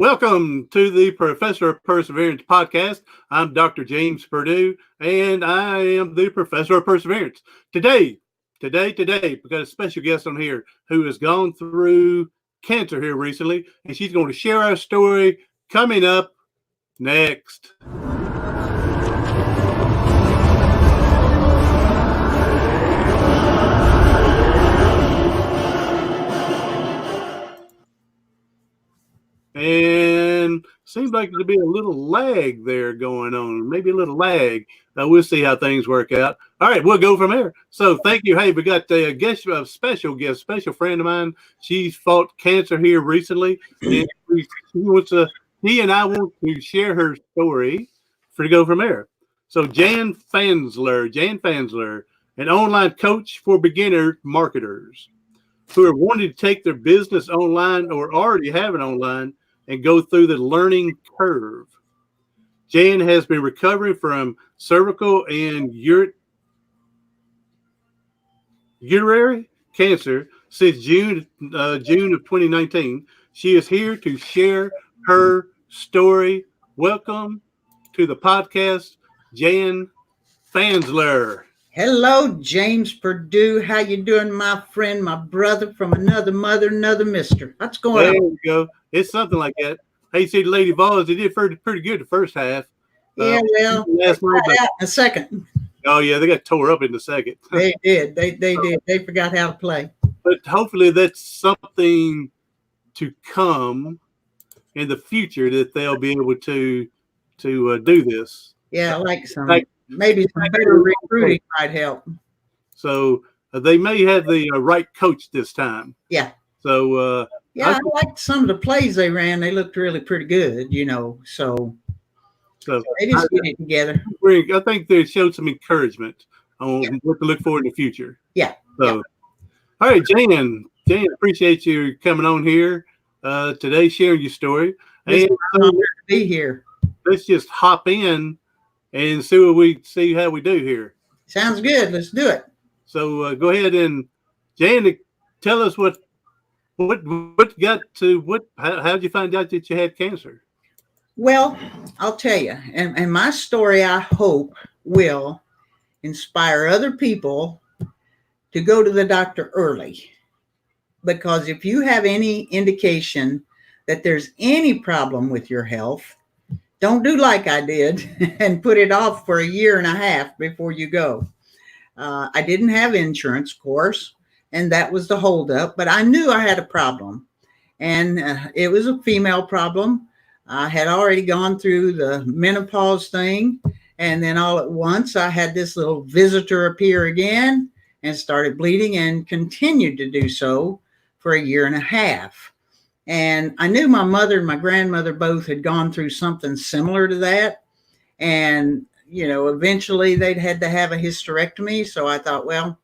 Welcome to the Professor of Perseverance podcast. I'm Dr. James Perdue, and I am the Professor of Perseverance. Today, we've got a special guest on here who has gone through cancer here recently, and she's going to share our story coming up next. And seems like there'll be a little lag there going on, maybe a little lag. We'll see how things work out. All right, we'll go from there. So thank you. Hey, we got a special friend of mine. She's fought cancer here recently, and he and I want to share her story to go from there. So Jan Fansler, an online coach for beginner marketers who are wanting to take their business online or already have it online and go through the learning curve. Jan has been recovering from cervical and urinary cancer since June of 2019. She is here to share her story. Welcome to the podcast, Jan Fansler. Hello, James Perdue. How you doing, my friend, my brother from another mother, another mister? What's going on? There we go. It's something like that. Hey, see the Lady Vols, they did pretty good the first half. Yeah, well, last night, out in the second. Oh, yeah, they got tore up in the second. They did. They did. They forgot how to play. But hopefully that's something to come in the future that they'll be able to do this. Yeah, maybe some better recruiting might help. So they may have the right coach this time. Yeah. So I liked some of the plays they ran. They looked really pretty good, So they just get it together. I think they showed some encouragement on what to look for in the future. Yeah. So, all right, Jan, appreciate you coming on here today, sharing your story. It's an honor to be here. Let's just hop in and see how we do here. Sounds good. Let's do it. So go ahead and Jan, tell us how'd you find out that you had cancer? Well, I'll tell you, and my story, I hope, will inspire other people to go to the doctor early. Because if you have any indication that there's any problem with your health, don't do like I did and put it off for a year and a half before you go. I didn't have insurance, of course, and that was the holdup, but I knew I had a problem. And it was a female problem. I had already gone through the menopause thing, and then all at once I had this little visitor appear again and started bleeding and continued to do so for a year and a half. And I knew my mother and my grandmother both had gone through something similar to that. And, eventually they'd had to have a hysterectomy. So I thought, well,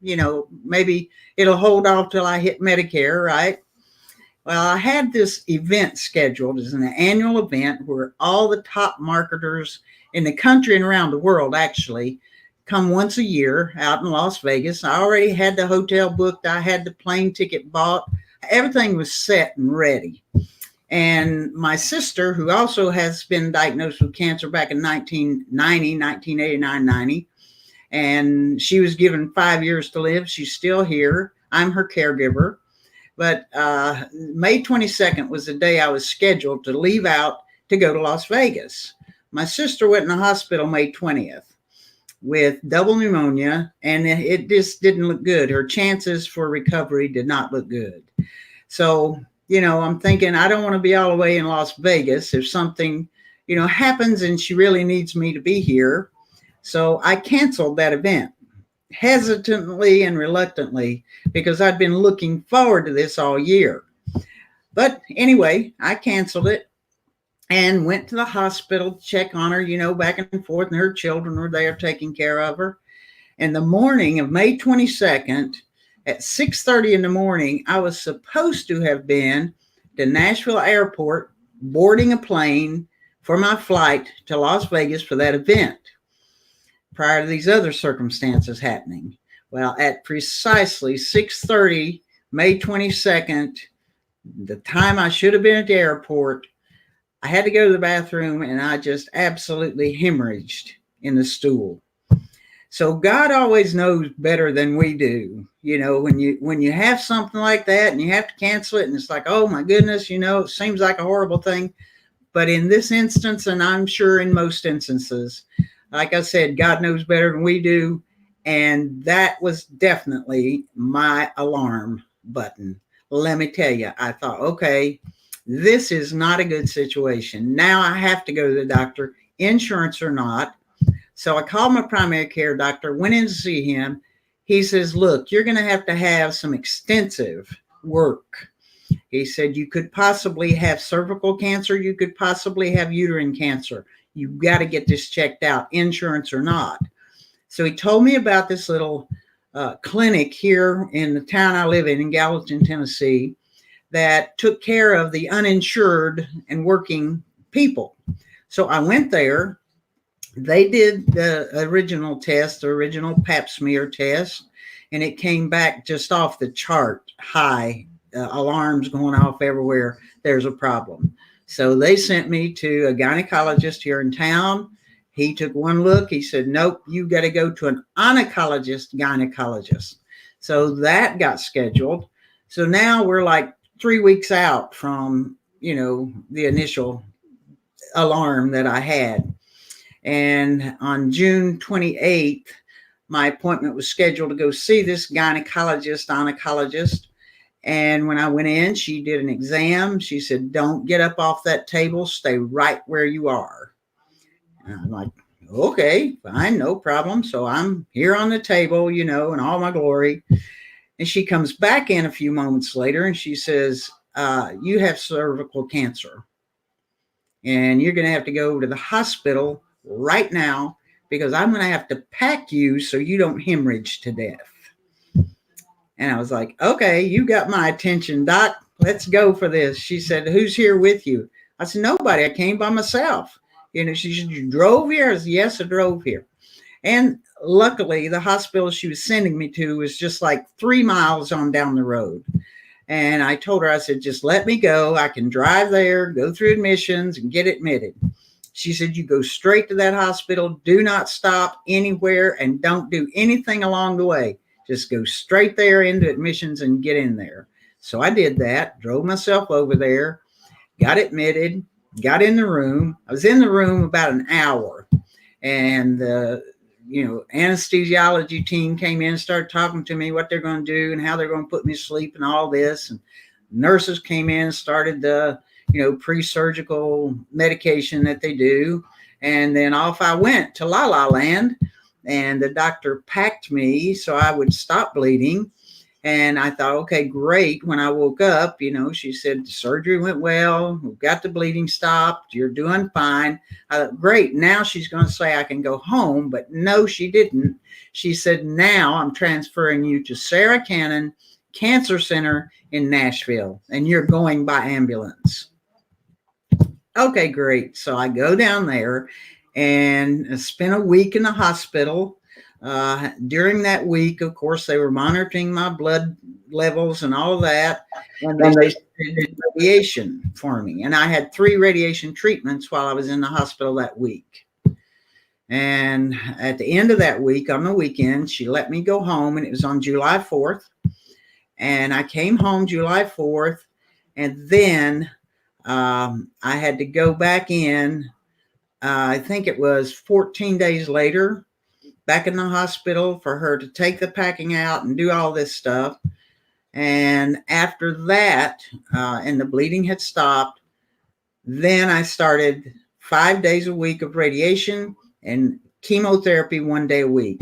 maybe it'll hold off till I hit Medicare, right? Well, I had this event scheduled as an annual event where all the top marketers in the country and around the world actually come once a year out in Las Vegas. I already had the hotel booked. I had the plane ticket bought. Everything was set and ready. And my sister, who also has been diagnosed with cancer back in 1989, 90, and she was given 5 years to live. She's still here. I'm her caregiver. But May 22nd was the day I was scheduled to leave out to go to Las Vegas. My sister went in the hospital May 20th with double pneumonia, and it just didn't look good. Her chances for recovery did not look good. So, I'm thinking I don't want to be all the way in Las Vegas if something, happens and she really needs me to be here. So I canceled that event. Hesitantly and reluctantly, because I'd been looking forward to this all year. But anyway, I canceled it and went to the hospital to check on her, back and forth, and her children were there taking care of her. And the morning of May 22nd at 6:30 in the morning, I was supposed to have been to Nashville Airport boarding a plane for my flight to Las Vegas for that event, prior to these other circumstances happening. Well, at precisely 6:30, May 22nd, the time I should have been at the airport, I had to go to the bathroom and I just absolutely hemorrhaged in the stool. So God always knows better than we do. You know, when you have something like that and you have to cancel it and it's like, oh my goodness, you know, it seems like a horrible thing. But in this instance, and I'm sure in most instances, like I said, God knows better than we do. And that was definitely my alarm button. Let me tell you, I thought, okay, this is not a good situation. Now I have to go to the doctor, insurance or not. So I called my primary care doctor, went in to see him. He says, look, you're going to have some extensive work. He said, you could possibly have cervical cancer. You could possibly have uterine cancer. You've got to get this checked out, insurance or not. So he told me about this little clinic here in the town I live in Gallatin, Tennessee, that took care of the uninsured and working people. So I went there. They did the original test, the original pap smear test, and it came back just off the chart high, alarms going off everywhere. There's a problem. So they sent me to a gynecologist here in town. He took one look. He said, nope, you got to go to an gynecologist. So that got scheduled. So now we're like 3 weeks out from, you know, the initial alarm that I had. And on June 28th, my appointment was scheduled to go see this gynecologist. And when I went in, she did an exam. She said, don't get up off that table. Stay right where you are. And I'm like, okay, fine, no problem. So I'm here on the table, you know, in all my glory. And she comes back in a few moments later and she says, you have cervical cancer. And you're going to have to go to the hospital right now because I'm going to have to pack you so you don't hemorrhage to death. And I was like, okay, you got my attention, Doc. Let's go for this. She said, who's here with you? I said, nobody. I came by myself. You know, she said, you drove here? I said, yes, I drove here. And luckily, the hospital she was sending me to was just like 3 miles on down the road. And I told her, I said, just let me go. I can drive there, go through admissions and get admitted. She said, you go straight to that hospital. Do not stop anywhere and don't do anything along the way. Just go straight there into admissions and get in there. So I did that, drove myself over there, got admitted, got in the room. I was in the room about an hour. And the anesthesiology team came in and started talking to me what they're going to do and how they're going to put me to sleep and all this. And nurses came in and started the, pre-surgical medication that they do. And then off I went to La La Land, and the doctor packed me so I would stop bleeding. And I thought, okay, great. When I woke up, she said, the surgery went well. We've got the bleeding stopped. You're doing fine. I thought, great. Now she's going to say I can go home. But no, she didn't. She said, now I'm transferring you to Sarah Cannon Cancer Center in Nashville, and you're going by ambulance. Okay, great. So I go down there and spent a week in the hospital. During that week, of course, they were monitoring my blood levels and all of that. And they did radiation for me. And I had 3 radiation treatments while I was in the hospital that week. And at the end of that week, on the weekend, she let me go home, and it was on July 4th. And I came home July 4th. And then I had to go back in. I think it was 14 days later, back in the hospital for her to take the packing out and do all this stuff. And after that, and the bleeding had stopped, then I started 5 days a week of radiation and chemotherapy 1 day a week.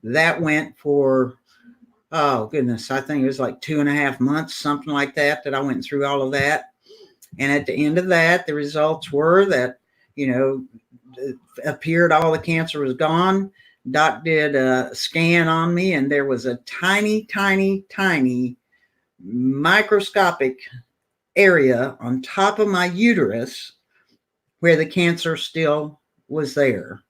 That went for, oh goodness, I think it was like 2.5 months, something like that I went through all of that. And at the end of that, the results were that, it appeared all the cancer was gone. Doc did a scan on me, and there was a tiny, tiny, tiny microscopic area on top of my uterus where the cancer still was there.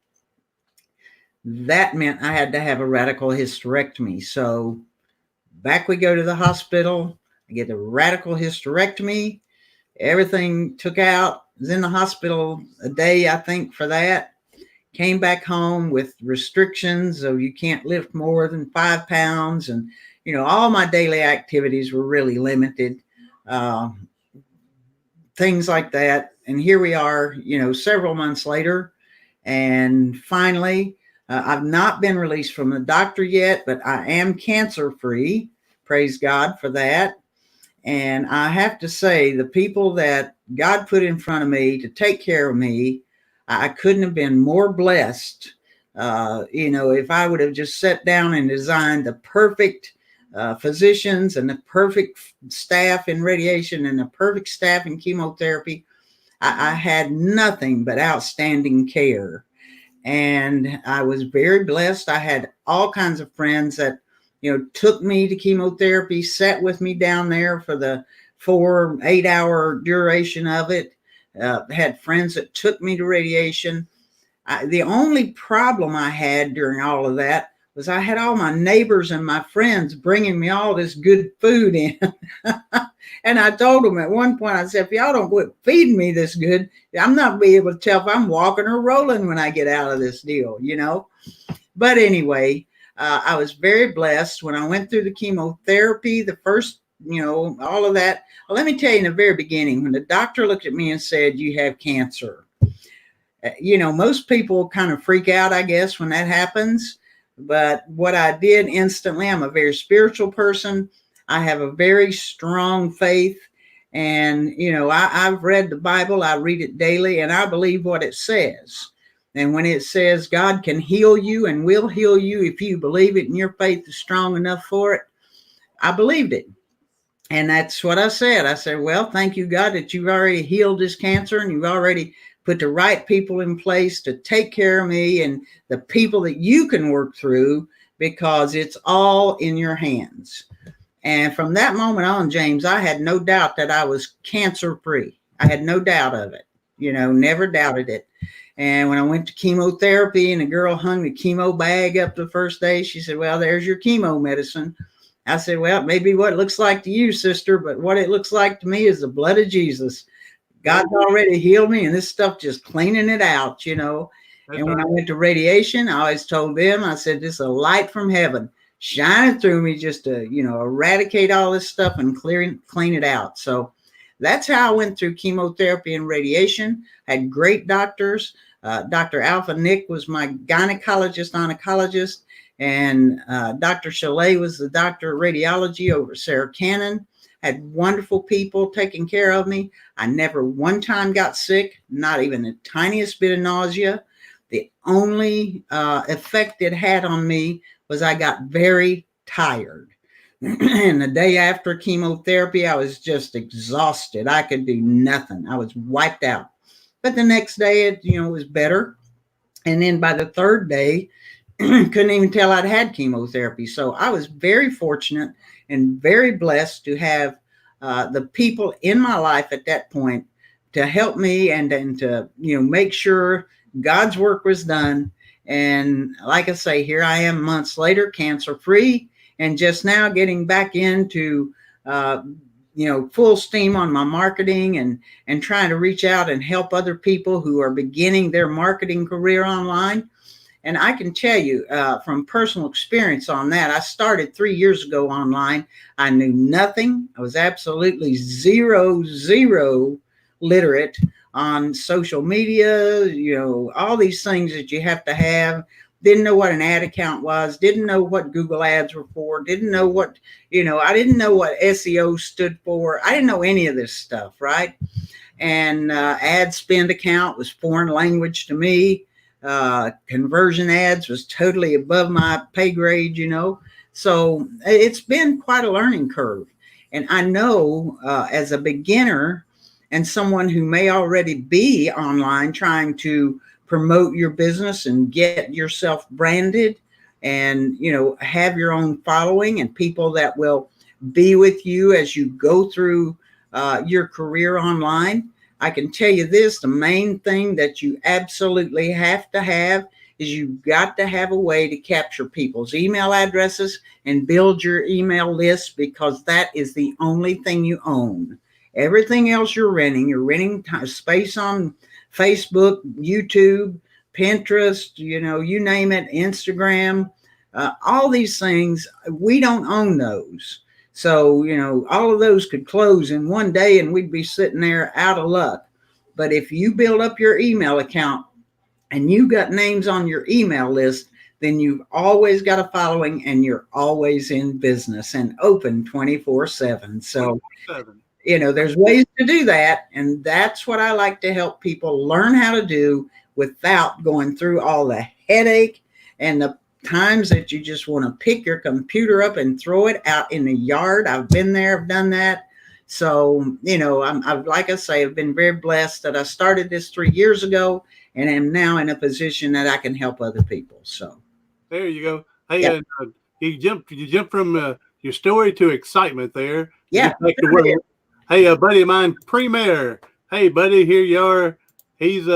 That meant I had to have a radical hysterectomy. So back we go to the hospital. I get a radical hysterectomy. Everything took out. was in the hospital a day, I think, for that. Came back home with restrictions, so you can't lift more than 5 pounds. And, all my daily activities were really limited, things like that. And here we are, several months later. And finally, I've not been released from the doctor yet, but I am cancer free. Praise God for that. And I have to say, the people that God put in front of me to take care of me, I couldn't have been more blessed. If I would have just sat down and designed the perfect physicians and the perfect staff in radiation and the perfect staff in chemotherapy, I had nothing but outstanding care. And I was very blessed. I had all kinds of friends that, took me to chemotherapy, sat with me down there for the 4-8 hour duration of it. Had friends that took me to radiation. The only problem I had during all of that was I had all my neighbors and my friends bringing me all this good food in. And I told them at one point, I said, if y'all don't quit feeding me this good, I'm not going to be able to tell if I'm walking or rolling when I get out of this deal, But anyway, I was very blessed when I went through the chemotherapy, the first, all of that. Well, let me tell you, in the very beginning, when the doctor looked at me and said, you have cancer, most people kind of freak out, I guess, when that happens. But what I did instantly, I'm a very spiritual person. I have a very strong faith. And, I've read the Bible, I read it daily, and I believe what it says. And when it says God can heal you and will heal you if you believe it and your faith is strong enough for it, I believed it. And that's what I said. I said, well, thank you, God, that you've already healed this cancer and you've already put the right people in place to take care of me and the people that you can work through, because it's all in your hands. And from that moment on, James, I had no doubt that I was cancer free. I had no doubt of it, never doubted it. And when I went to chemotherapy and the girl hung the chemo bag up the first day, she said, well, there's your chemo medicine. I said, well, maybe what it looks like to you, sister, but what it looks like to me is the blood of Jesus. God's already healed me, and this stuff just cleaning it out, That's and when I went to radiation, I always told them, I said, this is a light from heaven shining through me just to, eradicate all this stuff and clean it out. So that's how I went through chemotherapy and radiation. I had great doctors. Dr. Alpha Nick was my oncologist, and Dr. Chalet was the doctor of radiology over Sarah Cannon. Had wonderful people taking care of me. I never one time got sick, not even the tiniest bit of nausea. The only effect it had on me was I got very tired. And the day after chemotherapy, I was just exhausted. I could do nothing. I was wiped out. But the next day, it was better. And then by the third day, couldn't even tell I'd had chemotherapy. So I was very fortunate and very blessed to have the people in my life at that point to help me and to make sure God's work was done. And like I say, here I am months later, cancer free, and just now getting back into full steam on my marketing and trying to reach out and help other people who are beginning their marketing career online. And I can tell you from personal experience on that, I started 3 years ago online. I knew nothing. I was absolutely zero literate on social media, all these things that you have to have. Didn't know what an ad account was, didn't know what Google ads were for, didn't know what, I didn't know what SEO stood for. I didn't know any of this stuff, right? And ad spend account was foreign language to me. Conversion ads was totally above my pay grade, So it's been quite a learning curve. And I know as a beginner and someone who may already be online trying to promote your business and get yourself branded and, have your own following and people that will be with you as you go through your career online. I can tell you this, the main thing that you absolutely have to have is you've got to have a way to capture people's email addresses and build your email list, because that is the only thing you own. Everything else you're renting space on Facebook, YouTube, Pinterest, you name it, Instagram, all these things. We don't own those. So, all of those could close in one day and we'd be sitting there out of luck. But if you build up your email account and you got names on your email list, then you've always got a following and you're always in business and open 24/7. So, 24/7. There's ways to do that. And that's what I like to help people learn how to do without going through all the headache and the times that you just want to pick your computer up and throw it out in the yard. I've been there, I've done that. So, I've like I say, I've been very blessed that I started this 3 years ago and am now in a position that I can help other people. So there you go. Hey, you jumped from your story to excitement there. Yeah. Hey, a buddy of mine, Premier. Hey, buddy, here you are. He's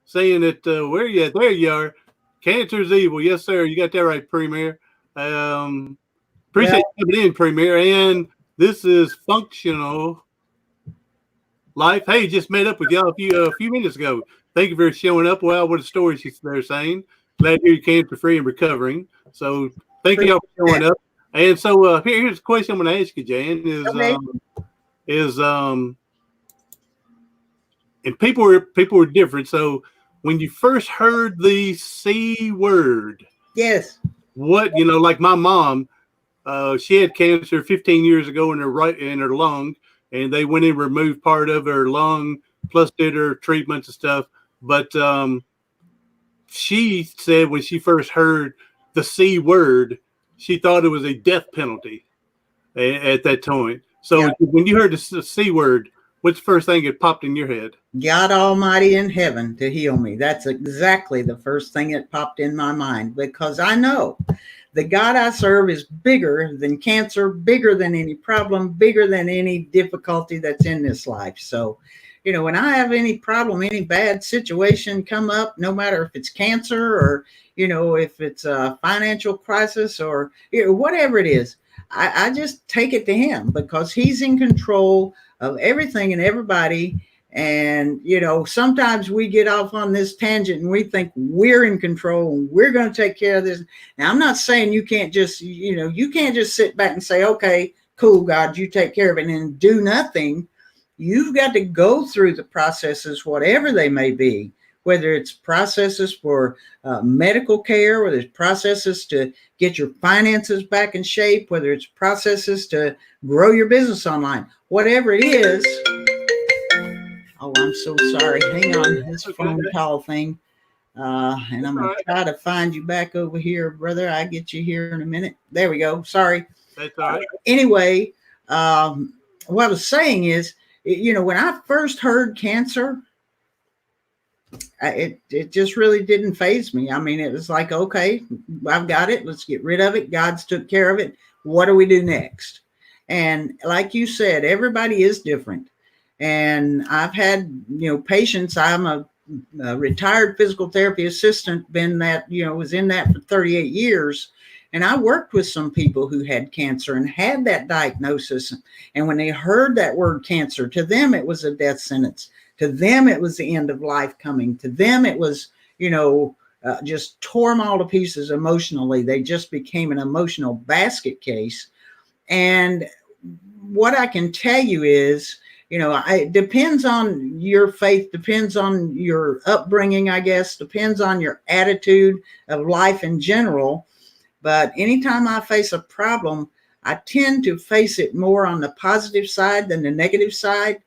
saying that where are you at? There you are. Cancer's evil. Yes, sir. You got that right, Premier. Appreciate you coming in, Premier. And this is Functional Life. Hey, just met up with y'all a few minutes ago. Thank you for showing up. Well, what a story they're saying. Glad to hear you're cancer free and recovering. So thank you all for showing up. And so here's a question I'm going to ask you, Jan. And people were different. So when you first heard the C word, yes, what like my mom, she had cancer 15 years ago in her lung, and they went and removed part of her lung, plus did her treatments and stuff. But she said when she first heard the C word, she thought it was a death penalty at that point. So when you heard the C word, what's the first thing that popped in your head? God Almighty in heaven to heal me. That's exactly the first thing that popped in my mind, because I know the God I serve is bigger than cancer, bigger than any problem, bigger than any difficulty that's in this life. So, when I have any problem, any bad situation come up, no matter if it's cancer or, if it's a financial crisis or whatever it is, I just take it to him because he's in control of everything and everybody. And, sometimes we get off on this tangent and we think we're in control and we're going to take care of this. Now, I'm not saying you can't just, you can't just sit back and say, okay, cool, God, you take care of it and do nothing. You've got to go through the processes, whatever they may be, whether it's processes for medical care, whether it's processes to get your finances back in shape, whether it's processes to grow your business online, whatever it is. Oh, I'm so sorry. Hang on, this phone call thing. And I'm going to try to find you back over here, brother. I'll get you here in a minute. There we go. Sorry. That's all right. Anyway, what I was saying is, when I first heard cancer, it just really didn't faze me. I mean, it was like, okay, I've got it. Let's get rid of it. God's took care of it. What do we do next? And like you said, everybody is different. And I've had, patients. I'm a retired physical therapy assistant, was in that for 38 years. And I worked with some people who had cancer and had that diagnosis. And when they heard that word cancer, to them, it was a death sentence. To them, it was the end of life coming. To them, it was, just tore them all to pieces emotionally. They just became an emotional basket case. And what I can tell you is, it depends on your faith, depends on your upbringing, I guess, depends on your attitude of life in general. But anytime I face a problem, I tend to face it more on the positive side than the negative side,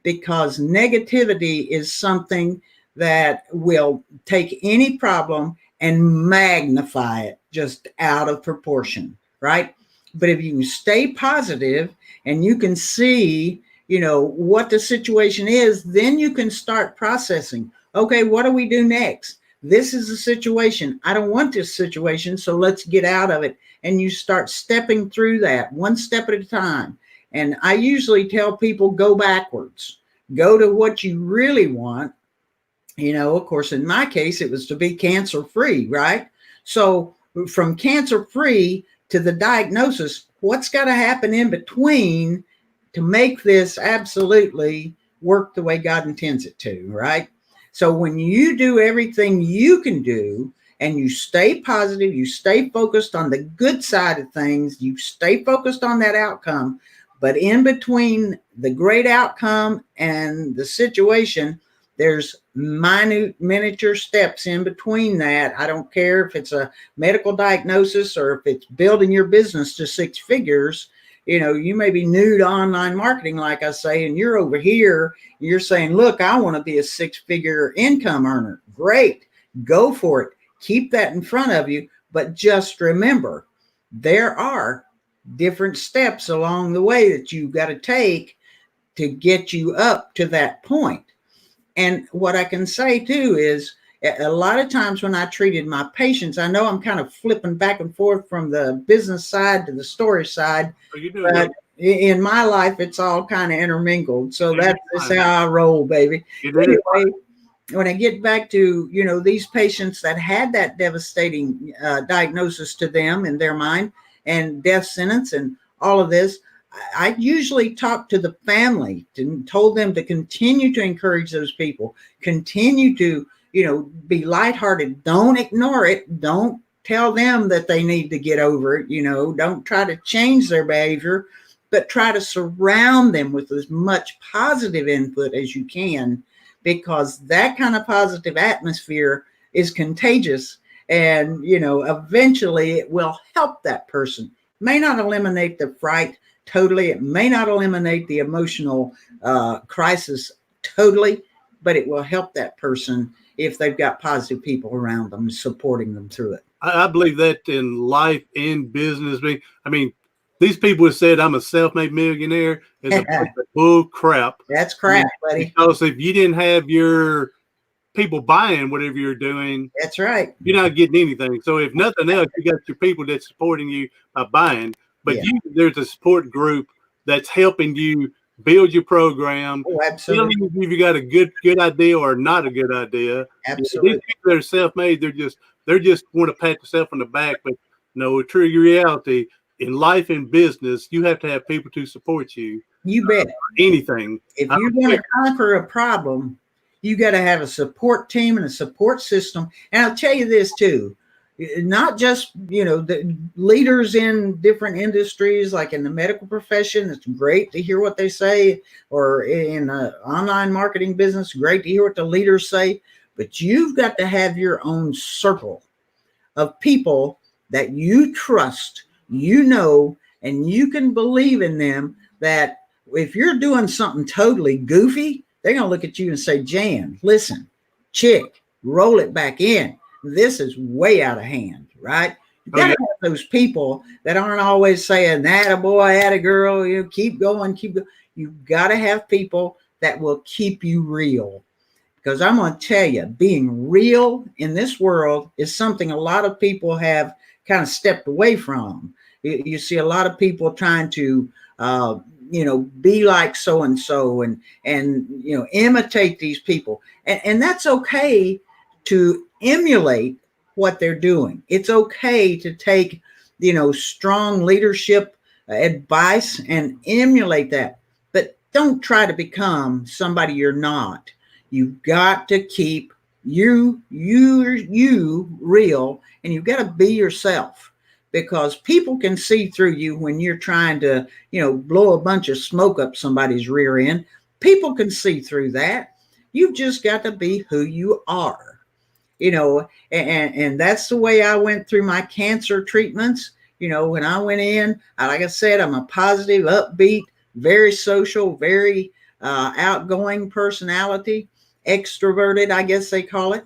because negativity is something that will take any problem and magnify it just out of proportion, right? But if you can stay positive and you can see, what the situation is, then you can start processing. Okay, what do we do next? This is a situation. I don't want this situation, so let's get out of it. And you start stepping through that one step at a time. And I usually tell people, go backwards. Go to what you really want. Of course, in my case, it was to be cancer-free, right? So from cancer-free to the diagnosis, what's got to happen in between to make this absolutely work the way God intends it to, right? So when you do everything you can do and you stay positive, you stay focused on the good side of things, you stay focused on that outcome, but in between the great outcome and the situation, there's minute miniature steps in between that. I don't care if it's a medical diagnosis or if it's building your business to 6 figures. You may be new to online marketing, like I say, and you're over here, you're saying, look, I want to be a 6-figure income earner. Great. Go for it. Keep that in front of you. But just remember, there are different steps along the way that you've got to take to get you up to that point. And what I can say too is a lot of times when I treated my patients, I know I'm kind of flipping back and forth from the business side to the story side, but in my life, it's all kind of intermingled. So that's how I roll, baby. Anyway, when I get back to, these patients that had that devastating diagnosis to them in their mind and death sentence and all of this, I usually talked to the family and told them to continue to encourage those people, continue to, be lighthearted. Don't ignore it. Don't tell them that they need to get over it. Don't try to change their behavior, but try to surround them with as much positive input as you can, because that kind of positive atmosphere is contagious. And, eventually it will help that person. May not eliminate the fright totally. It may not eliminate the emotional crisis totally, but it will help that person if they've got positive people around them supporting them through it. I believe that in life and business. I mean, these people have said I'm a self-made millionaire is a bunch of bull crap. That's crap, buddy. Because if you didn't have your people buying whatever you're doing, that's right, you're not getting anything. So if nothing else, you got your people that's supporting you by buying. But there's a support group that's helping you build your program. Oh, absolutely. If you got a good idea or not a good idea. Absolutely. These people that are self-made, they're just want to pat yourself on the back. But no, true reality in life and business, you have to have people to support you. You bet. Anything. If you're going to conquer a problem, you got to have a support team and a support system. And I'll tell you this too. Not just, the leaders in different industries, like in the medical profession, it's great to hear what they say, or in the online marketing business, great to hear what the leaders say, but you've got to have your own circle of people that you trust, and you can believe in them, that if you're doing something totally goofy, they're going to look at you and say, Jan, listen, chick, roll it back in. This is way out of hand, right? You got to have those people that aren't always saying, that a boy, that a girl, keep going, keep going. You've got to have people that will keep you real. Because I'm going to tell you, being real in this world is something a lot of people have kind of stepped away from. You see a lot of people trying to, be like so-and-so and imitate these people. And that's okay to emulate what they're doing. It's okay to take, strong leadership advice and emulate that, but don't try to become somebody you're not. You've got to keep you real, and you've got to be yourself, because people can see through you when you're trying to, blow a bunch of smoke up somebody's rear end. People can see through that. You've just got to be who you are. And that's the way I went through my cancer treatments. When I went in, like I said, I'm a positive, upbeat, very social, very outgoing personality, extroverted, I guess they call it.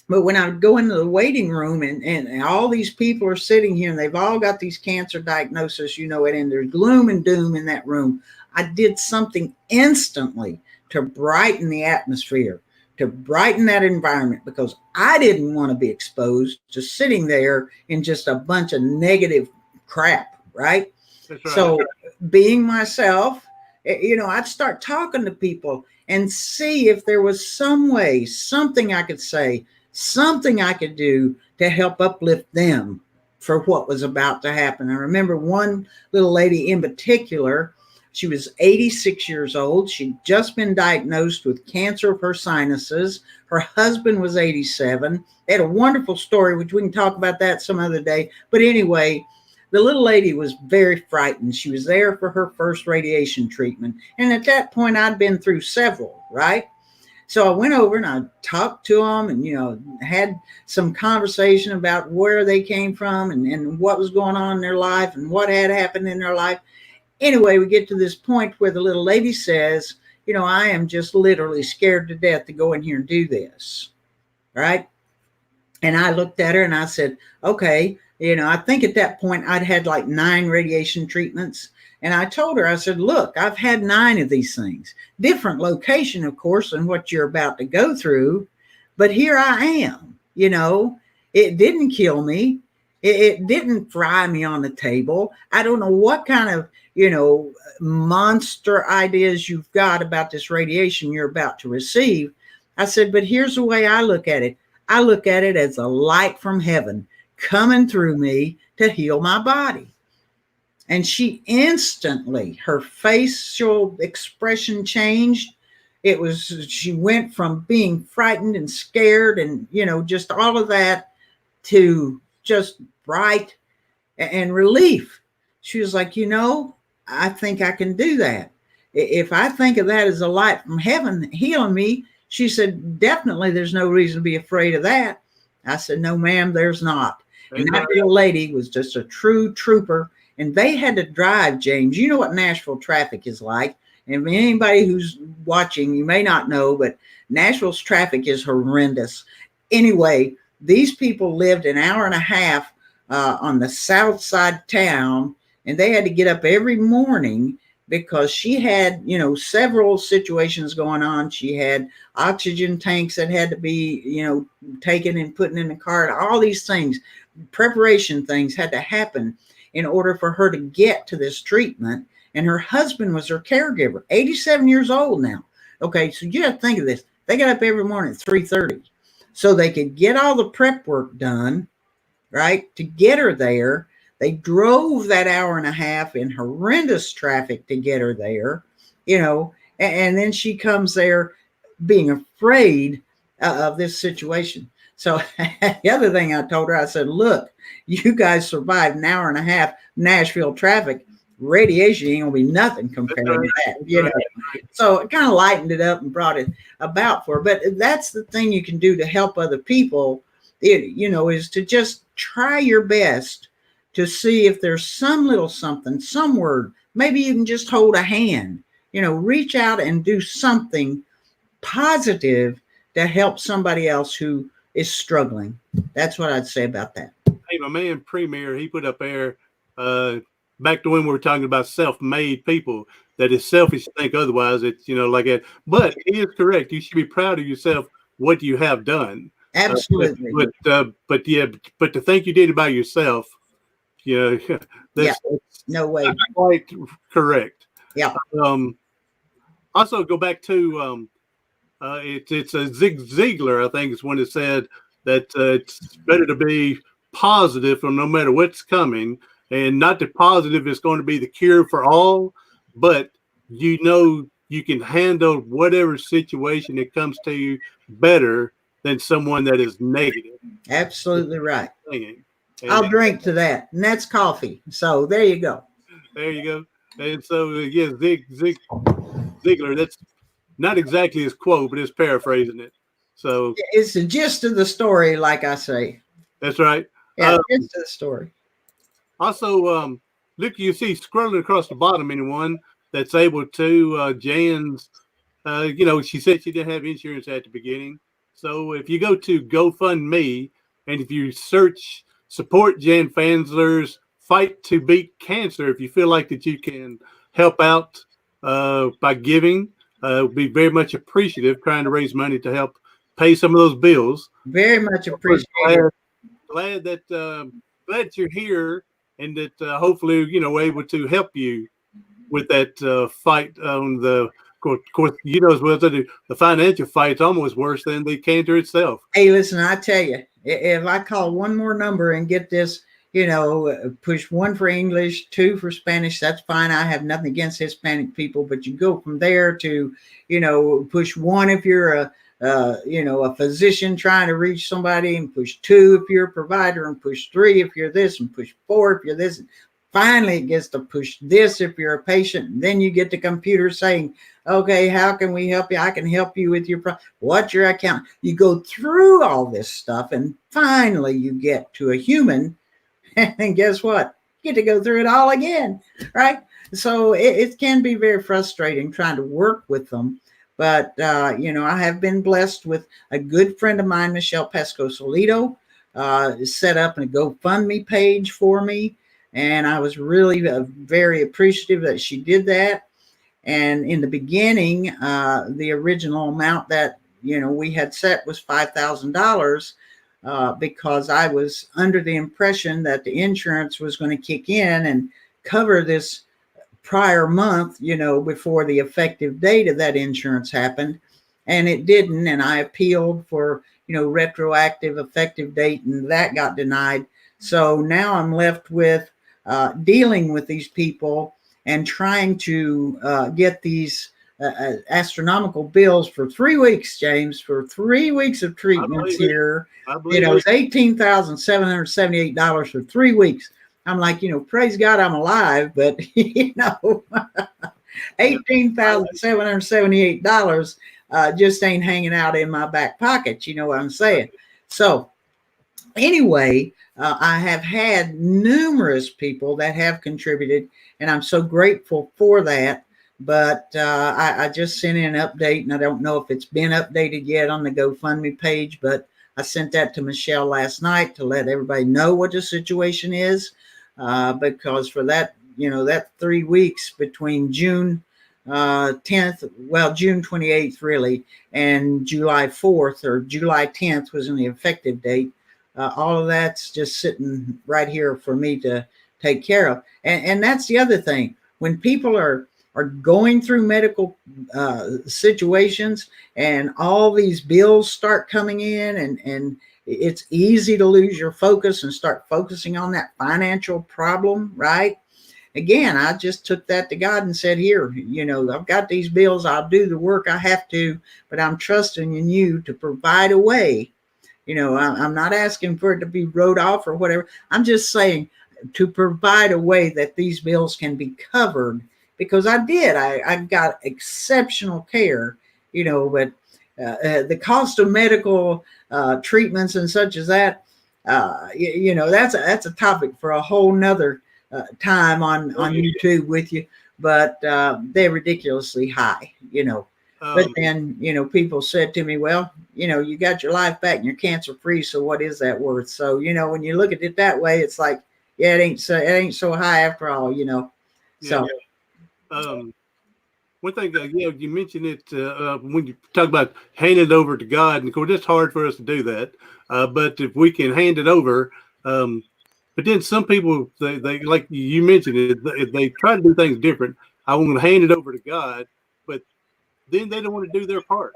But when I would go into the waiting room and all these people are sitting here and they've all got these cancer diagnoses, and there's gloom and doom in that room, I did something instantly to brighten the atmosphere, to brighten that environment, because I didn't want to be exposed to sitting there in just a bunch of negative crap, right? That's right. So being myself, I'd start talking to people and see if there was some way, something I could say, something I could do to help uplift them for what was about to happen. I remember one little lady in particular, She was 86 years old. She'd just been diagnosed with cancer of her sinuses. Her husband was 87. They had a wonderful story, which we can talk about that some other day. But anyway, the little lady was very frightened. She was there for her first radiation treatment. And at that point, I'd been through several, right? So I went over and I talked to them and, had some conversation about where they came from and what was going on in their life and what had happened in their life. Anyway, we get to this point where the little lady says, I am just literally scared to death to go in here and do this. Right. And I looked at her and I said, okay, I think at that point I'd had like 9 radiation treatments. And I told her, I said, look, I've had 9 of these things, different location, of course, than what you're about to go through. But here I am, it didn't kill me. It didn't fry me on the table. I don't know what kind of, monster ideas you've got about this radiation you're about to receive. I said, but here's the way I look at it. I look at it as a light from heaven coming through me to heal my body. And she instantly, her facial expression changed. She went from being frightened and scared and, just all of that to just bright and relief. She was like, I think I can do that. If I think of that as a light from heaven healing me, she said, definitely there's no reason to be afraid of that. I said, no, ma'am, there's not. And that little lady was just a true trooper. And they had to drive, James. You know what Nashville traffic is like. And anybody who's watching, you may not know, but Nashville's traffic is horrendous. Anyway, these people lived an hour and a half on the south side town, and they had to get up every morning because she had, several situations going on. She had oxygen tanks that had to be, taken and put in the car. All these things, preparation things had to happen in order for her to get to this treatment. And her husband was her caregiver, 87 years old now. Okay, so you have to think of this. They got up every morning at 3:30 so they could get all the prep work done, right, to get her there. They drove that hour and a half in horrendous traffic to get her there, and then she comes there being afraid of this situation. So the other thing I told her, I said, look, you guys survived an hour and a half Nashville traffic. Radiation ain't gonna be nothing compared to that, So it kind of lightened it up and brought it about for her. But that's the thing you can do to help other people, is to just try your best to see if there's some little something, some word. Maybe you can just hold a hand, reach out and do something positive to help somebody else who is struggling. That's what I'd say about that. Hey, my man Premier, he put up there back to when we were talking about self-made people, that it's selfish to think otherwise. It's, like that. But he is correct. You should be proud of yourself, what you have done. Absolutely. But to think you did it by yourself, that's no way. Quite correct. Yeah. Also go back to it's a Zig Ziglar, I think, is one that said that it's better to be positive from no matter what's coming, and not that positive is going to be the cure for all, but you can handle whatever situation that comes to you better than someone that is negative. Absolutely right. I'll drink to that, and that's coffee. So there you go. There you go. And so Zig Ziglar, that's not exactly his quote, but it's paraphrasing it. So it's the gist of the story, like I say. That's right. Yeah, the gist of the story. Also, look, you see scrolling across the bottom, anyone that's able to, Jan's, she said she didn't have insurance at the beginning. So if you go to GoFundMe and if you search support Jan Fansler's fight to beat cancer, if you feel like that you can help out by giving, be very much appreciative, trying to raise money to help pay some of those bills. Very much appreciated. Glad that you're here, and that hopefully we're able to help you with that fight on the. Of course, as well as the financial fight's almost worse than the cancer itself. Hey, listen, I tell you, if I call one more number and get this, push 1 for English, 2 for Spanish. That's fine. I have nothing against Hispanic people, but you go from there to, push 1 if you're a physician trying to reach somebody, and push 2 if you're a provider, and push 3 if you're this, and push 4 if you're this. Finally, it gets to push this if you're a patient. And then you get the computer saying, okay, how can we help you? I can help you with your what's your account? You go through all this stuff, and finally you get to a human. And guess what? You get to go through it all again, right? So it can be very frustrating trying to work with them. But, I have been blessed with a good friend of mine, Michelle Pesco-Solito, set up a GoFundMe page for me. And I was really very appreciative that she did that. And in the beginning, the original amount that, we had set was $5,000. Because I was under the impression that the insurance was going to kick in and cover this prior month, before the effective date of that insurance happened. And it didn't. And I appealed for, retroactive effective date, and that got denied. So now I'm left with dealing with these people and trying to get these astronomical bills for 3 weeks, James, for 3 weeks of treatments here. It's $18,778 for 3 weeks. I'm like, praise God I'm alive, but $18,778 just ain't hanging out in my back pocket. You know what I'm saying? So anyway, I have had numerous people that have contributed, and I'm so grateful for that. But I just sent in an update, and I don't know if it's been updated yet on the GoFundMe page, but I sent that to Michelle last night to let everybody know what the situation is. Because for that, that 3 weeks between June 10th, June 28th really, and July 4th or July 10th was in the effective date. All of that's just sitting right here for me to take care of. And that's the other thing. When people are going through medical situations and all these bills start coming in, and it's easy to lose your focus and start focusing on that financial problem, right? Again, I just took that to God and said, here, I've got these bills. I'll do the work I have to, but I'm trusting in you to provide a way. I'm not asking for it to be wrote off or whatever. I'm just saying to provide a way that these bills can be covered, because I got exceptional care, but the cost of medical treatments and such as that, that's a topic for a whole nother time on YouTube with you, but they're ridiculously high, but then, people said to me, well, you got your life back and you're cancer free. So what is that worth? So, when you look at it that way, it's like, yeah, it ain't so high after all, so. One thing, you mentioned it when you talk about handing it over to God, and of course it's hard for us to do that. But if we can hand it over, but then some people, they like you mentioned it, they try to do things different. I want to hand it over to God, but then they don't want to do their part.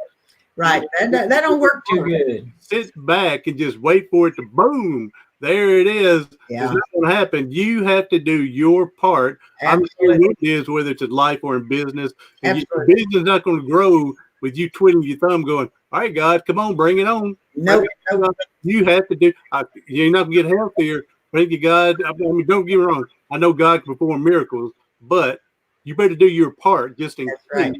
Right, that don't work too good. Sit back and just wait for it to boom. There it is. Yeah. It's not going to happen. You have to do your part. Absolutely. I'm sure it is, whether it's in life or in business. And business is not going to grow with you twiddling your thumb going, all right, God, come on, bring it on. Nope. You have to do. You're not going to get healthier. Thank you, God. I mean, don't get me wrong. I know God can perform miracles, but you better do your part just in case. Right.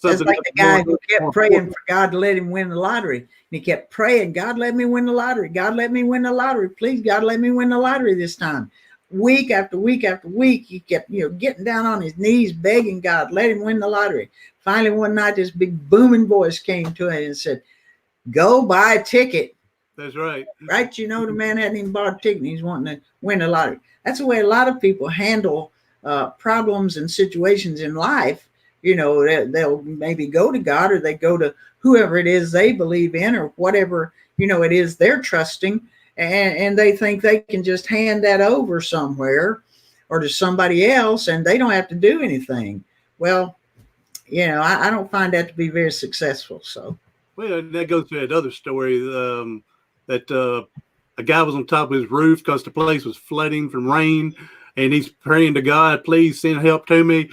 That's like the guy who kept praying for God to let him win the lottery. And he kept praying, God, let me win the lottery. God, let me win the lottery. Please, God, let me win the lottery this time. Week after week after week, he kept, getting down on his knees, begging God, let him win the lottery. Finally, one night, this big booming voice came to him and said, go buy a ticket. That's right. Right? The man hadn't even bought a ticket and he's wanting to win the lottery. That's the way a lot of people handle problems and situations in life. They'll maybe go to God, or they go to whoever it is they believe in, or whatever, it is they're trusting. And they think they can just hand that over somewhere or to somebody else and they don't have to do anything. Well, I don't find that to be very successful. So, well, that goes to another story that a guy was on top of his roof because the place was flooding from rain, and he's praying to God, please send help to me.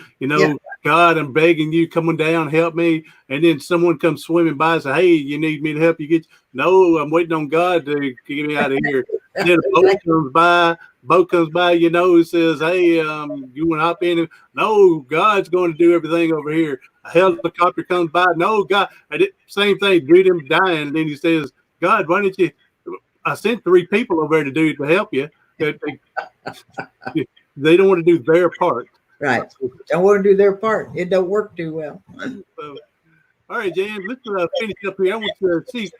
God, I'm begging you, come on down, help me. And then someone comes swimming by and say, hey, you need me to help you get? No, I'm waiting on God to get me out of here. Then a boat comes by, it says, hey, you want to hop in? No, God's going to do everything over here. A helicopter comes by. No, God. Same thing, dude, him dying. And then he says, God, why didn't you? I sent 3 people over there to help you. They don't want to do their part. Right. Don't want to do their part. It don't work too well. All right, Jan, let's finish up here. I want to see.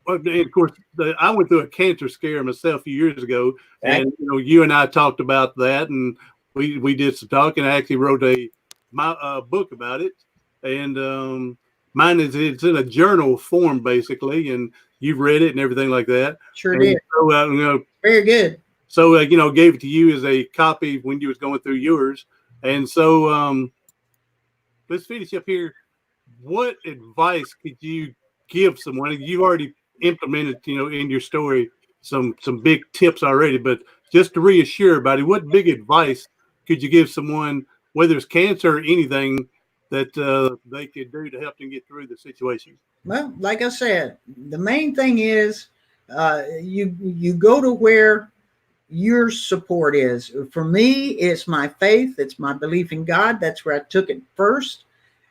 And of course, I went through a cancer scare myself a few years ago, right. And you and I talked about that, and we did some talking. I actually wrote my book about it, and mine it's in a journal form basically, and you've read it and everything like that. Sure did. So, very good. So gave it to you as a copy when you was going through yours, and so let's finish up here. What advice could you give someone? You've already implemented, in your story, some big tips already, but just to reassure everybody, what big advice could you give someone, whether it's cancer or anything, that they could do to help them get through the situation? Well, like I said, the main thing is you go to where your support is. For me, it's my faith. It's my belief in God. That's where I took it first.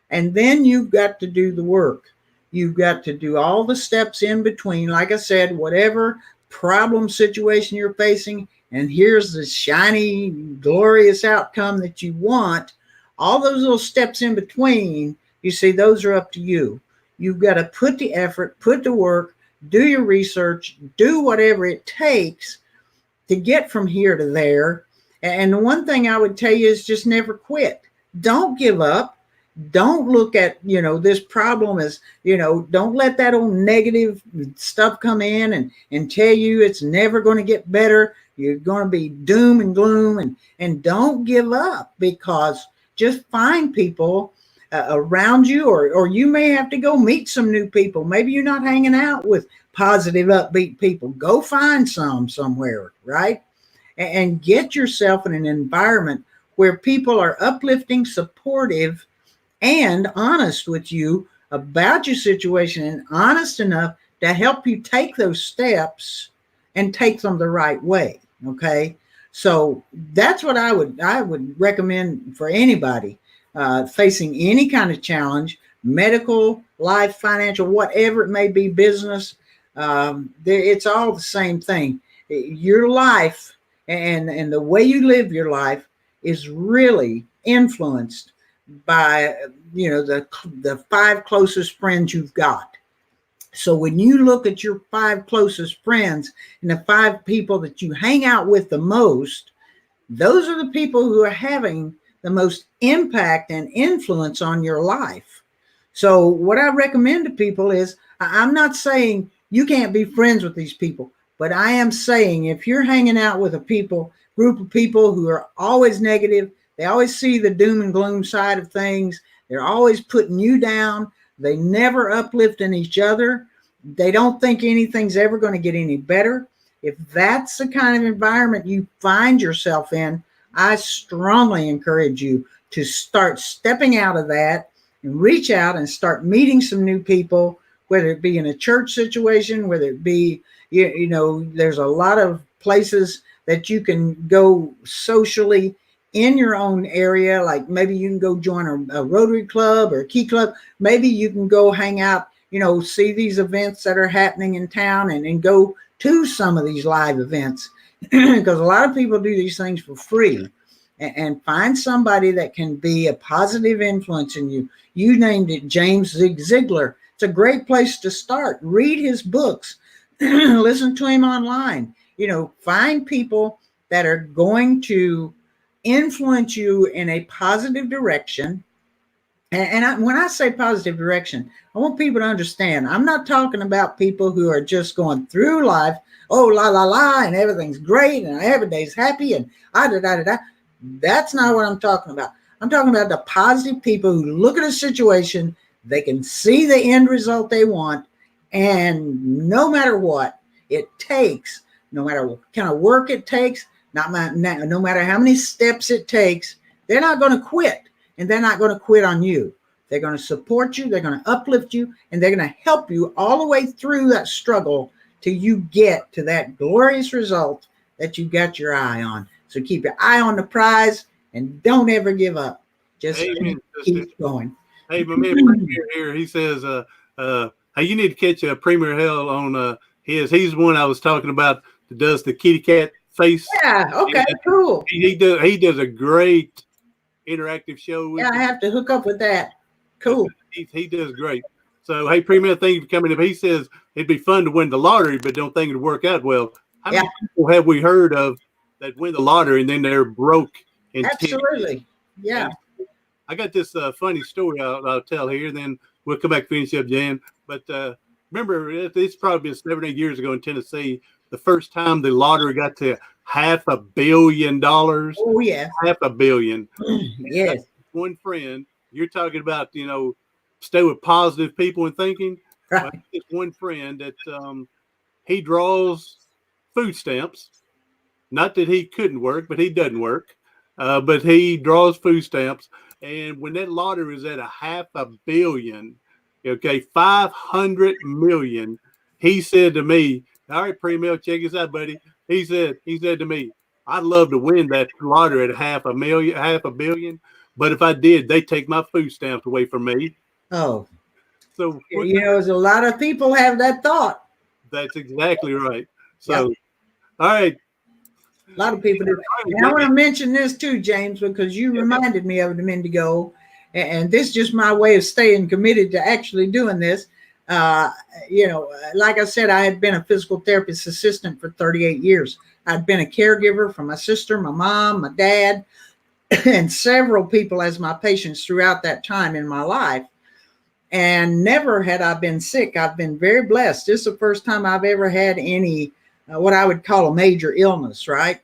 And then you've got to do the work. You've got to do all the steps in between. Like I said, whatever problem situation you're facing, and here's the shiny, glorious outcome that you want, all those little steps in between, you see, those are up to you. You've got to put the effort, put the work, do your research, do whatever it takes to get from here to there. And the one thing I would tell you is just never quit. Don't give up. Don't look at, this problem as, don't let that old negative stuff come in and tell you it's never going to get better. You're going to be doom and gloom, and don't give up, because just find people around you, or you may have to go meet some new people. Maybe you're not hanging out with positive, upbeat people. Go find somewhere, right? And get yourself in an environment where people are uplifting, supportive, and honest with you about your situation, and honest enough to help you take those steps and take them the right way. Okay. So that's what I would recommend for anybody facing any kind of challenge, medical, life, financial, whatever it may be, business. It's all the same thing. Your life and the way you live your life is really influenced by the 5 closest friends you've got. So when you look at your 5 closest friends and the 5 people that you hang out with the most, those are the people who are having the most impact and influence on your life. So what I recommend to people is, I'm not saying you can't be friends with these people, but I am saying if you're hanging out with a group of people who are always negative, they always see the doom and gloom side of things, they're always putting you down, they never uplifting each other, they don't think anything's ever going to get any better. If that's the kind of environment you find yourself in, I strongly encourage you to start stepping out of that and reach out and start meeting some new people, whether it be in a church situation, whether it be, there's a lot of places that you can go socially in your own area. Like maybe you can go join a Rotary Club or a Key Club. Maybe you can go hang out, see these events that are happening in town and go to some of these live events, because a lot of people do these things for free, and find somebody that can be a positive influence in you. You named it James Zig Ziglar. It's a great place to start. Read his books, listen to him online, find people that are going to influence you in a positive direction. And when I say positive direction, I want people to understand, I'm not talking about people who are just going through life, oh, la, la, la, and everything's great, and every day's happy, and da. That's not what I'm talking about. I'm talking about the positive people who look at a situation, they can see the end result they want, and no matter what it takes no matter what kind of work it takes, no matter how many steps it takes, they're not going to quit, and they're not going to quit on you. They're going to support you. They're going to uplift you, and they're going to help you all the way through that struggle till you get to that glorious result that you got your eye on. So keep your eye on the prize and don't ever give up. Just keep going. Hey, my man Premier here, he says, hey, you need to catch Premier Hell on he's the one I was talking about that does the kitty cat face. Yeah, okay, cool. He does a great interactive show with I have to hook up with that. Cool. He does great. So, hey, Premier, thank you for coming up. He says it'd be fun to win the lottery, but don't think it'd work out well. How many people have we heard of that win the lottery and then they're broke? Absolutely. Yeah. I got this funny story I'll tell here, and then we'll come back and finish up, Jan. But remember, it's probably been 7 or 8 years ago in Tennessee, the first time the lottery got to $500 million. Oh, yeah. $500 million. Yes. One friend, you're talking about, stay with positive people and thinking. Right. Well, it's one friend that he draws food stamps. Not that he couldn't work, but he doesn't work. But he draws food stamps. And when that lottery was at $500 million, okay, 500 million, he said to me, all right, Premier, check this out, buddy. He said to me, I'd love to win that lottery at $500 million, but if I did, they take my food stamps away from me. Oh. So there's a lot of people have that thought. That's exactly right. So, all right. A lot of people do. And I want to mention this too, James, because you reminded me of it a minute ago. And this is just my way of staying committed to actually doing this. Like I said, I had been a physical therapist assistant for 38 years. I'd been a caregiver for my sister, my mom, my dad, and several people as my patients throughout that time in my life. And never had I been sick. I've been very blessed. This is the first time I've ever had any what I would call a major illness, right?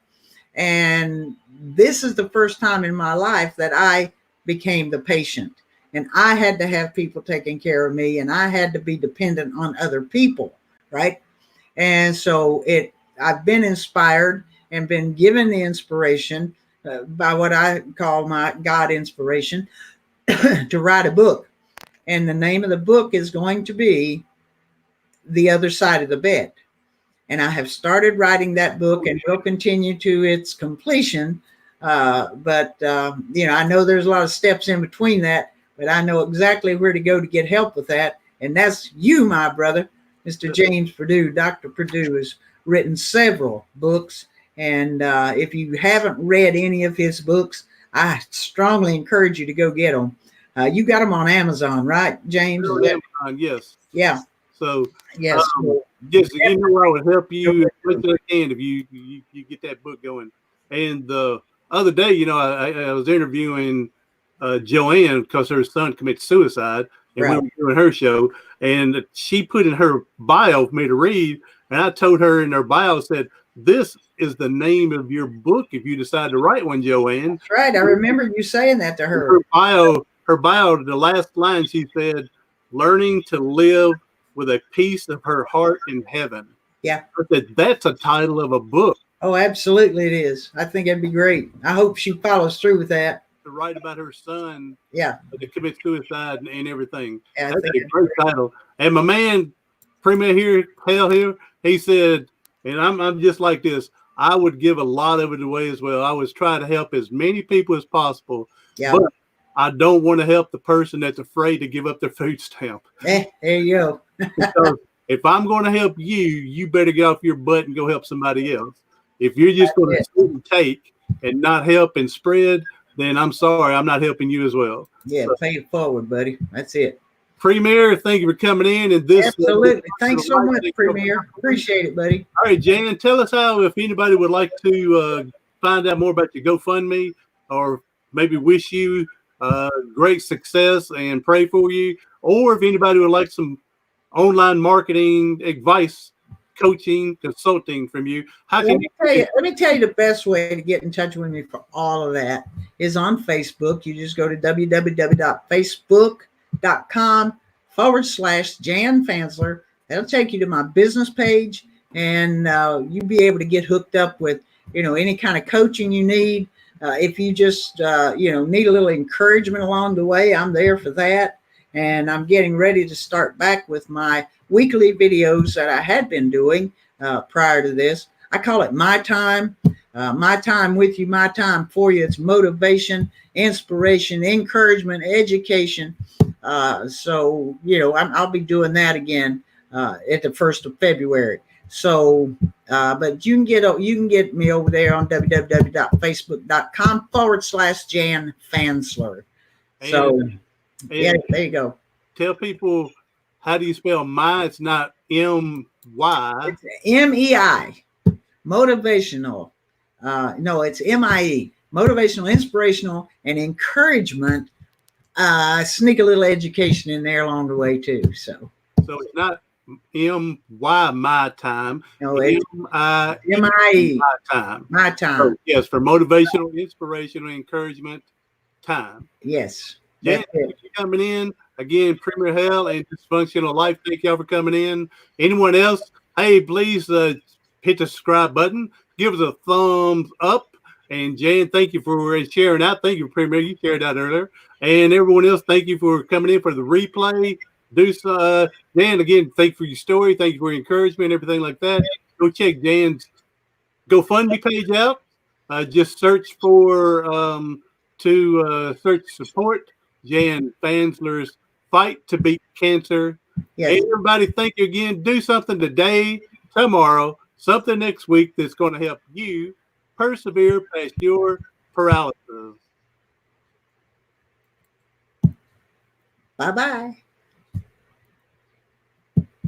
And this is the first time in my life that I became the patient, and I had to have people taking care of me, and I had to be dependent on other people, right? And so I've been inspired and been given the inspiration by what I call my God inspiration to write a book. And the name of the book is going to be The Other Side of the Bed. And I have started writing that book and will continue to its completion. But I know there's a lot of steps in between that, but I know exactly where to go to get help with that. And that's you, my brother, Mr. James Perdue. Dr. Perdue has written several books. And if you haven't read any of his books, I strongly encourage you to go get them. You got them on Amazon, right, James? Amazon, yes. Yeah. So, yes. Yes, I would help you as much as I can if you get that book going. And the other day, I was interviewing Joanne because her son committed suicide, and we were doing her show, and she put in her bio for me to read, and I told her in her bio, said, this is the name of your book if you decide to write one, Joanne. That's right. I remember you saying that to her. Her bio, the last line, she said, learning to live with a piece of her heart in heaven. Yeah. That's a title of a book. Oh, absolutely it is. I think it'd be great. I hope she follows through with that. To write about her son. Yeah. To commit suicide and everything. Yeah, that's a great title. And my man, Premier here, he said, and I'm just like this, I would give a lot of it away as well. I was trying to help as many people as possible. Yeah. But I don't want to help the person that's afraid to give up their food stamp. There you go. Because if I'm going to help you, you better get off your butt and go help somebody else. If you're just going to sit and take and not help and spread, then I'm sorry, I'm not helping you as well. Yeah, pay it forward, buddy. That's it. Premier, thank you for coming in. And this absolutely. Thanks so much, Premier. Appreciate it, buddy. All right, Jan, tell us how, if anybody would like to find out more about your GoFundMe or maybe wish you great success and pray for you, or if anybody would like some online marketing advice, coaching, consulting from you, how can let me tell you the best way to get in touch with me for all of that is on Facebook. You just go to www.facebook.com/Jan Fansler. That'll take you to my business page. and you'll be able to get hooked up with, any kind of coaching you need. If you just, need a little encouragement along the way, I'm there for that. And I'm getting ready to start back with my weekly videos that I had been doing prior to this. I call it My Time. My time with you, my time for you. It's motivation, inspiration, encouragement, education. So, I'll be doing that again at the 1st of February. So, but you can get me over there on www.facebook.com/Jan Fansler. So, yeah, there you go. Tell people, how do you spell MIE? It's not M-Y. It's M-E-I. Motivational. No, it's MIE. Motivational, inspirational, and encouragement. Sneak a little education in there along the way too. So it's not M-Y, my time. No, it's M-I-E, my time. My time. So, yes, for motivational, inspirational, encouragement time. Yes. Jan, thank you for coming in. Again, Premier Hell and Dysfunctional Life. Thank y'all for coming in. Anyone else? Hey, please hit the subscribe button. Give us a thumbs up. And Jan, thank you for sharing out. Thank you, Premier. You shared out earlier. And everyone else, thank you for coming in for the replay. Jan, again, thank you for your story. Thank you for your encouragement, everything like that. Go check Jan's GoFundMe page out. Just search for search support Jan Fansler's Fight to Beat Cancer. Yes. Hey, everybody, thank you again. Do something today, tomorrow, something next week that's going to help you persevere past your paralysis. Bye-bye.